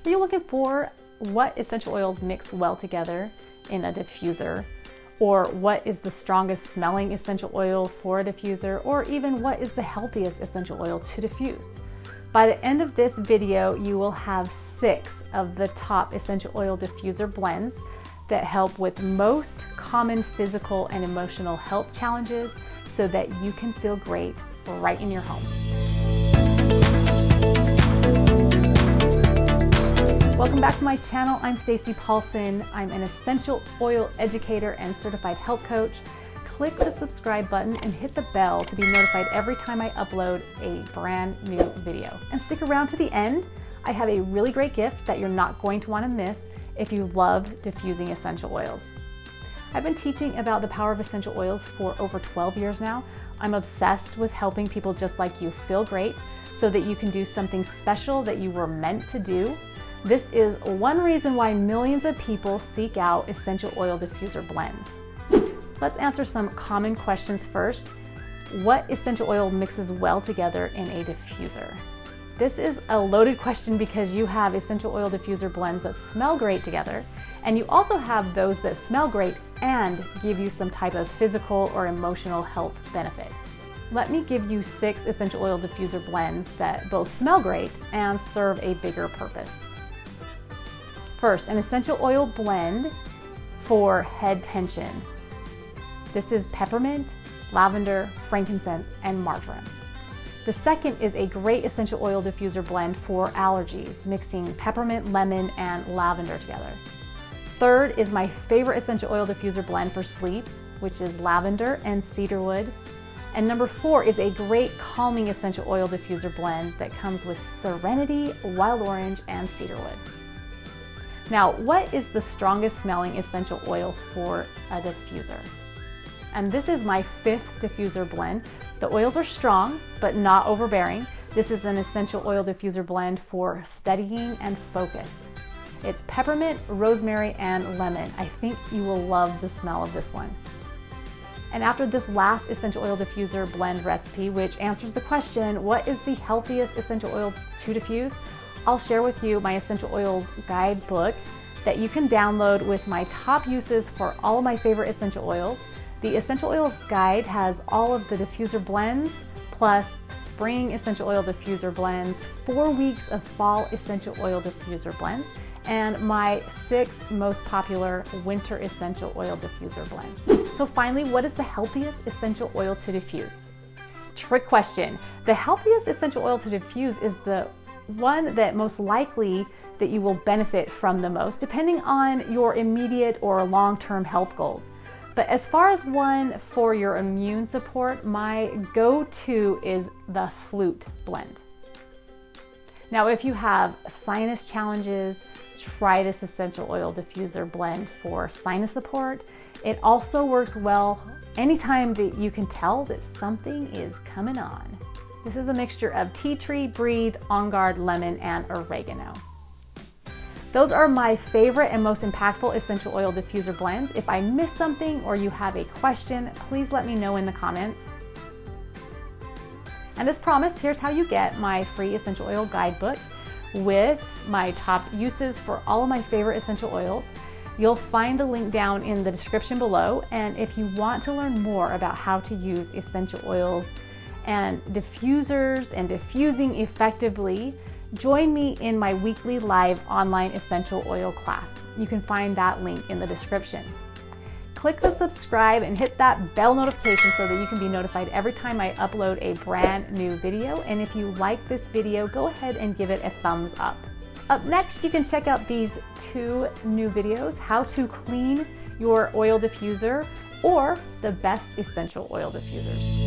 Are you looking for what essential oils mix well together in a diffuser? Or what is the strongest smelling essential oil for a diffuser? Or even what is the healthiest essential oil to diffuse? By the end of this video, you will have 6 of the top essential oil diffuser blends that help with most common physical and emotional health challenges so that you can feel great right in your home. Welcome back to my channel. I'm Stacey Paulson. I'm an essential oil educator and certified health coach. Click the subscribe button and hit the bell to be notified every time I upload a brand new video. And stick around to the end. I have a really great gift that you're not going to want to miss if you love diffusing essential oils. I've been teaching about the power of essential oils for over 12 years now. I'm obsessed with helping people just like you feel great so that you can do something special that you were meant to do. This is one reason why millions of people seek out essential oil diffuser blends. Let's answer some common questions first. What essential oil mixes well together in a diffuser? This is a loaded question because you have essential oil diffuser blends that smell great together, and you also have those that smell great and give you some type of physical or emotional health benefit. Let me give you 6 essential oil diffuser blends that both smell great and serve a bigger purpose. First, an essential oil blend for head tension. This is peppermint, lavender, frankincense, and marjoram. The second is a great essential oil diffuser blend for allergies, mixing peppermint, lemon, and lavender together. Third is my favorite essential oil diffuser blend for sleep, which is lavender and cedarwood. And number 4 is a great calming essential oil diffuser blend that comes with serenity, wild orange, and cedarwood. Now, what is the strongest smelling essential oil for a diffuser? And this is my 5th diffuser blend. The oils are strong, but not overbearing. This is an essential oil diffuser blend for studying and focus. It's peppermint, rosemary, and lemon. I think you will love the smell of this one. And after this last essential oil diffuser blend recipe, which answers the question, what is the healthiest essential oil to diffuse? I'll share with you my essential oils guidebook that you can download with my top uses for all of my favorite essential oils. The Essential Oils Guide has all of the diffuser blends, plus spring essential oil diffuser blends, 4 weeks of fall essential oil diffuser blends, and my 6 most popular winter essential oil diffuser blends. So finally, what is the healthiest essential oil to diffuse? Trick question. The healthiest essential oil to diffuse is the one that most likely that you will benefit from the most, depending on your immediate or long-term health goals. But as far as one for your immune support, my go-to is the Flute blend. Now, if you have sinus challenges, try this essential oil diffuser blend for sinus support. It also works well anytime that you can tell that something is coming on. This is a mixture of tea tree, breathe, on guard, lemon, and oregano. Those are my favorite and most impactful essential oil diffuser blends. If I missed something or you have a question, please let me know in the comments. And as promised, here's how you get my free essential oil guidebook with my top uses for all of my favorite essential oils. You'll find the link down in the description below. And if you want to learn more about how to use essential oils and diffusers and diffusing effectively, join me in my weekly live online essential oil class. You can find that link in the description. Click the subscribe and hit that bell notification so that you can be notified every time I upload a brand new video. And if you like this video, go ahead and give it a thumbs up. Up next, you can check out these 2 new videos, how to clean your oil diffuser or the best essential oil diffusers.